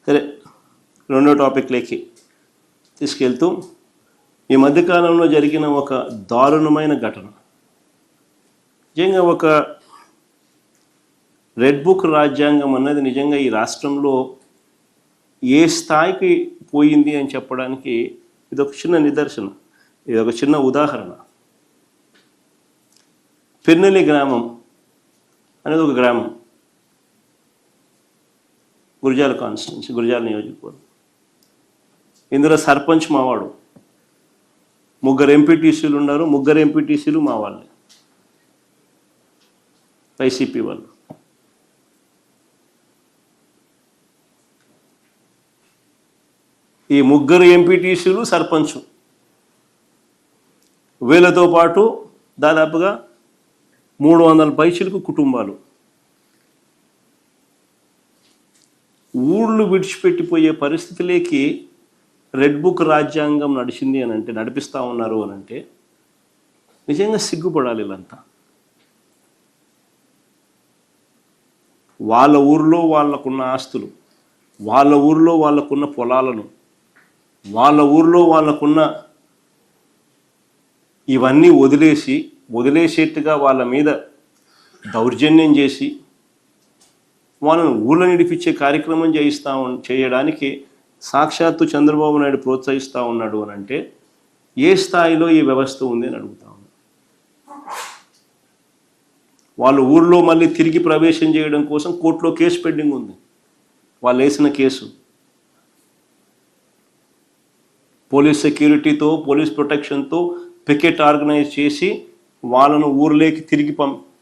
సరే, రెండో టాపిక్లోకి తీసుకెళ్తూ ఈ మధ్యకాలంలో జరిగిన ఒక దారుణమైన ఘటన, నిజంగా ఒక రెడ్ బుక్ రాజ్యాంగం అన్నది నిజంగా ఈ రాష్ట్రంలో ఏ స్థాయికి పోయింది అని చెప్పడానికి ఇదొక చిన్న నిదర్శనం, ఇదొక చిన్న ఉదాహరణ. పెన్నెల్లి గ్రామం అనేది ఒక గ్రామం, గురజాల కాన్స్టిట్యున్సీ, గురజాల నియోజకవర్గం. ఇందులో సర్పంచ్ మావాడు, 3 ఎంపీటీసీలు ఉన్నారు. 3 ఎంపీటీసీలు మా వాళ్ళే, వైసీపీ వాళ్ళు. ఈ 3 ఎంపీటీసీలు సర్పంచ్, వీళ్ళతో పాటు దాదాపుగా 300 పైచిలకు కుటుంబాలు. ఊళ్ళు విడిచిపెట్టిపోయే పరిస్థితిలోకి రెడ్ బుక్ రాజ్యాంగం నడిచింది అని అంటే, నడిపిస్తూ ఉన్నారు అని అంటే నిజంగా సిగ్గుపడాలి వీళ్ళంతా. వాళ్ళ ఊరిలో వాళ్ళకున్న ఆస్తులు, వాళ్ళ ఊరిలో వాళ్ళకున్న పొలాలను, వాళ్ళ ఊరిలో వాళ్ళకున్న ఇవన్నీ వదిలేసేట్టుగా వాళ్ళ మీద దౌర్జన్యం చేసి వాళ్ళను ఊళ్ళో నడిపించే కార్యక్రమం చేయడానికి సాక్షాత్తు చంద్రబాబు నాయుడు ప్రోత్సహిస్తూ ఉన్నాడు అని అంటే ఏ స్థాయిలో ఈ వ్యవస్థ ఉంది అని అడుగుతా ఉన్నాను. వాళ్ళ ఊళ్ళో మళ్ళీ తిరిగి ప్రవేశం చేయడం కోసం కోర్టులో కేసు పెండింగ్ ఉంది. వాళ్ళు వేసిన కేసు పోలీస్ సెక్యూరిటీతో, పోలీస్ ప్రొటెక్షన్తో పికెట్ ఆర్గనైజ్ చేసి వాళ్ళను ఊర్లోకి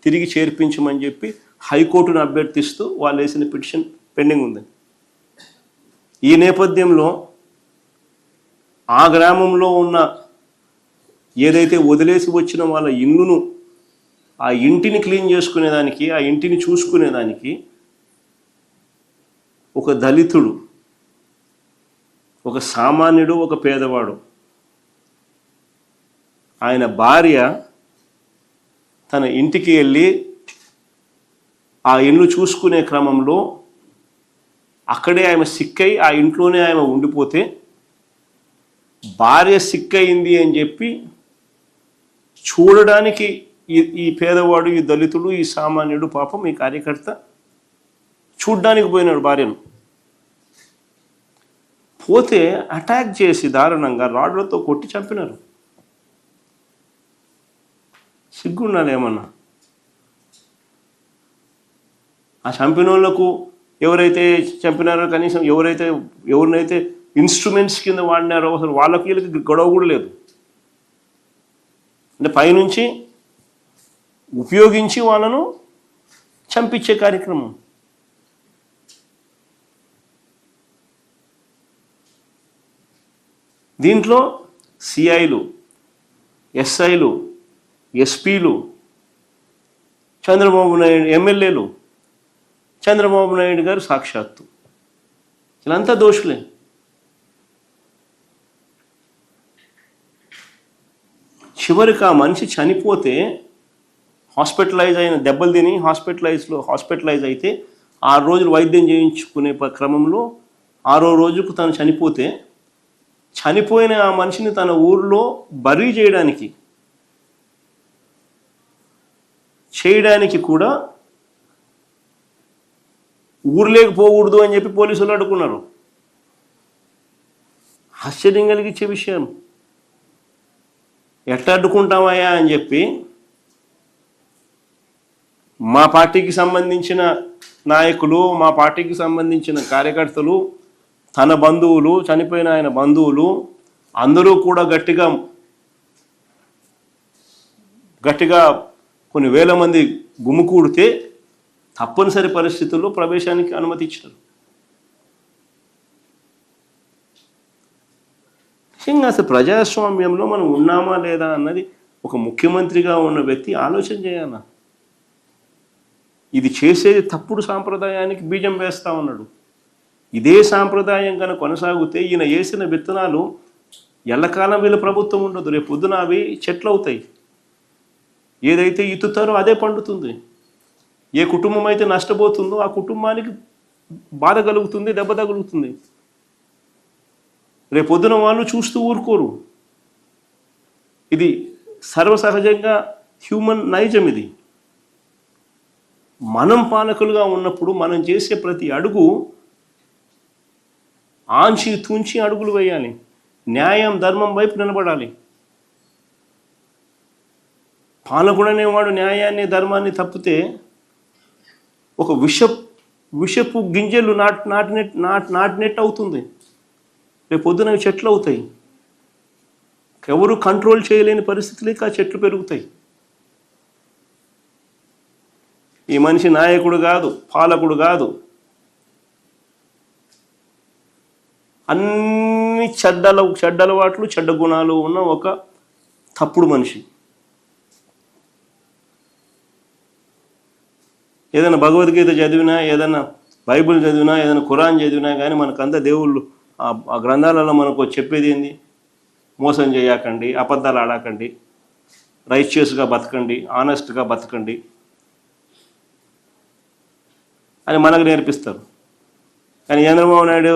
తిరిగి చేర్పించమని చెప్పి హైకోర్టును అభ్యర్థిస్తూ వాళ్ళు వేసిన పిటిషన్ పెండింగ్ ఉంది. ఈ నేపథ్యంలో ఆ గ్రామంలో ఉన్న ఏదైతే వదిలేసి వచ్చిన వాళ్ళ ఇల్లును, ఆ ఇంటిని క్లీన్ చేసుకునేదానికి, ఆ ఇంటిని చూసుకునేదానికి ఒక దళితుడు, ఒక సామాన్యుడు, ఒక పేదవాడు, ఆయన భార్య తన ఇంటికి వెళ్ళి ఆ ఇల్లు చూసుకునే క్రమంలో అక్కడే ఆమె సిక్కై ఆ ఇంట్లోనే ఆమె ఉండిపోతే, భార్య సిక్కయింది అని చెప్పి చూడడానికి ఈ పేదవాడు, ఈ దళితుడు, ఈ సామాన్యుడు, పాపం ఈ కార్యకర్త చూడ్డానికి పోయినాడు భార్యను. పోతే అటాక్ చేసి దారుణంగా రాడ్లతో కొట్టి చంపినారు. సిగ్గుండాలి ఏమన్నా. ఆ చంపిన వాళ్ళకు ఎవరైతే చంపినారో, కనీసం ఎవరినైతే ఇన్స్ట్రుమెంట్స్ కింద వాడినారో అసలు వాళ్ళకి వీళ్ళకి గొడవ కూడా లేదు. అంటే పైనుంచి ఉపయోగించి వాళ్ళను చంపించే కార్యక్రమం. దీంట్లో సిఐలు, ఎస్ఐలు, ఎస్పీలు, చంద్రబాబు నాయుడు ఎమ్మెల్యేలు, చంద్రబాబు నాయుడు గారు సాక్షాత్తు, వీళ్ళంతా దోషులే. చివరికి ఆ మనిషి చనిపోతే, హాస్పిటలైజ్ అయిన, దెబ్బలు తిని హాస్పిటలైజ్ అయితే 6 రోజులు వైద్యం చేయించుకునే క్రమంలో 6వ రోజుకు తను చనిపోయిన ఆ మనిషిని తన ఊర్లో బరీ చేయడానికి కూడా ఊర్లోకి పోకూడదు అని చెప్పి పోలీసులు అడుగున్నారు. ఆశ్చర్యం కలిగించే విషయం. ఎట్లా అడ్డుకుంటామయ్యా అని చెప్పి మా పార్టీకి సంబంధించిన నాయకులు, మా పార్టీకి సంబంధించిన కార్యకర్తలు, తన బంధువులు, చనిపోయిన ఆయన బంధువులు అందరూ కూడా గట్టిగా కొన్ని వేల మంది గుమికూడితే తప్పనిసరి పరిస్థితుల్లో ప్రవేశానికి అనుమతి ఇచ్చారు. నిజంగా అసలు ప్రజాస్వామ్యంలో మనం ఉన్నామా లేదా అన్నది ఒక ముఖ్యమంత్రిగా ఉన్న వ్యక్తి ఆలోచన చేయాలా. ఇది చేసేది తప్పుడు సాంప్రదాయానికి బీజం వేస్తూ ఉన్నాడు. ఇదే సాంప్రదాయం కనుక కొనసాగితే ఈయన వేసిన విత్తనాలు ఎల్లకాలం వీళ్ళ ప్రభుత్వం ఉండదు. రేపు పొద్దున అవి చెట్లు అవుతాయి. ఏదైతే ఇత్తుతారో అదే పండుతుంది. ఏ కుటుంబం అయితే నష్టపోతుందో ఆ కుటుంబానికి బాధ కలుగుతుంది, దెబ్బ తగులుతుంది. రేపొద్దున వాళ్ళు చూస్తూ ఊరుకోరు. ఇది సర్వసహజంగా హ్యూమన్ నైజం. ఇది మనం పాలకులుగా ఉన్నప్పుడు మనం చేసే ప్రతి అడుగు ఆంచి తుంచి అడుగులు వేయాలి. న్యాయం ధర్మం వైపు నిలబడాలి. పాలకుడనేవాడు న్యాయాన్ని ధర్మాన్ని తప్పితే ఒక విషపు గింజలు నాటినట్టు అవుతుంది. రేపు పొద్దున చెట్లు అవుతాయి. ఎవరు కంట్రోల్ చేయలేని పరిస్థితులకి ఆ చెట్లు పెరుగుతాయి. ఈ మనిషి నాయకుడు కాదు, పాలకుడు కాదు, అన్ని చెడ్డలవాట్లు చెడ్డ గుణాలు ఉన్న ఒక తప్పుడు మనిషి. ఏదైనా భగవద్గీత చదివినా, ఏదైనా బైబిల్ చదివినా, ఏదైనా ఖురాన్ చదివినా కానీ మనకంతా దేవుళ్ళు ఆ గ్రంథాలలో మనకు చెప్పేది ఏంది? మోసం చేయకండి, అబద్ధాలు ఆడకండి, రైచియస్గా బతకండి, ఆనెస్ట్గా బతకండి అని మనకు నేర్పిస్తారు. కానీ చంద్రబాబు నాయుడు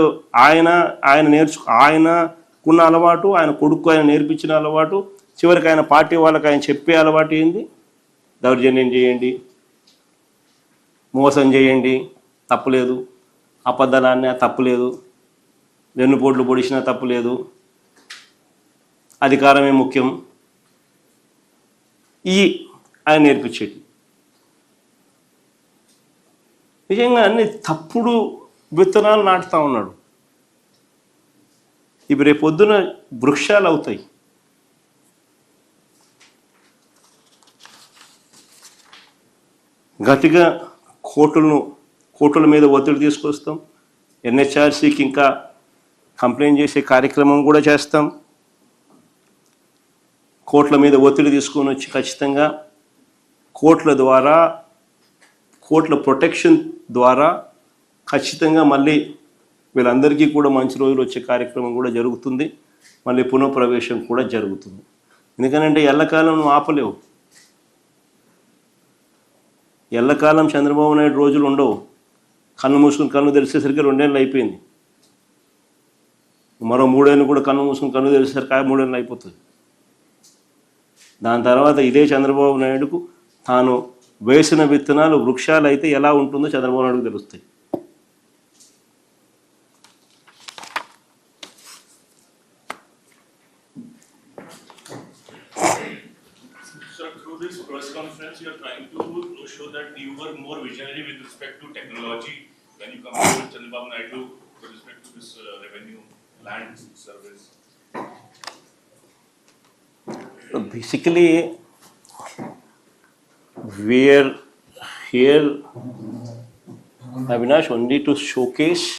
ఆయనకున్న అలవాటు, ఆయన కొడుకు ఆయన నేర్పించిన అలవాటు, చివరికి ఆయన పార్టీ వాళ్ళకి ఆయన చెప్పే అలవాటు ఏంది? దౌర్జన్యం చేయండి, మోసం చేయండి, తప్పులేదు, అబద్ధాలన్నా తప్పులేదు, వెన్నుపోట్లు పొడిచినా తప్పులేదు, అధికారమే ముఖ్యం. ఆయన నేర్పించేది నిజంగా అన్ని తప్పుడు విత్తనాలు నాటుతూ ఉన్నాడు. ఇవి రేపొద్దున వృక్షాలు అవుతాయి. గట్టిగా కోర్టుల మీద ఒత్తిడి తీసుకొస్తాం. ఎన్హెచ్ఆర్సీకి ఇంకా కంప్లైంట్ చేసే కార్యక్రమం కూడా చేస్తాం. కోర్టుల మీద ఒత్తిడి తీసుకొని వచ్చి ఖచ్చితంగా కోర్టుల ప్రొటెక్షన్ ద్వారా ఖచ్చితంగా మళ్ళీ వీళ్ళందరికీ కూడా మంచి రోజులు వచ్చే కార్యక్రమం కూడా జరుగుతుంది. మళ్ళీ పునఃప్రవేశం కూడా జరుగుతుంది. ఎందుకంటే ఎల్లకాలం నువ్వు ఆపలేవు. ఎల్లకాలం చంద్రబాబు నాయుడు రోజులు ఉండవు. కన్ను మూసుకుని కన్ను తెలిసేసరికి 2 ఏళ్ళు అయిపోయింది. మరో 3 ఏళ్ళు కూడా కన్ను మూసుకుని కన్ను తెలిసేసరికి 3 ఏళ్ళు అయిపోతుంది. దాని తర్వాత ఇదే చంద్రబాబు నాయుడుకు తాను వేసిన విత్తనాలు వృక్షాలు అయితే ఎలా ఉంటుందో చంద్రబాబు నాయుడుకు తెలుస్తాయి. Through this press conference, you are trying to show that you were more visionary with respect to technology when you compare with Chandrababu Naidu with respect to this revenue land service. Basically, we are here, Avinash, only to showcase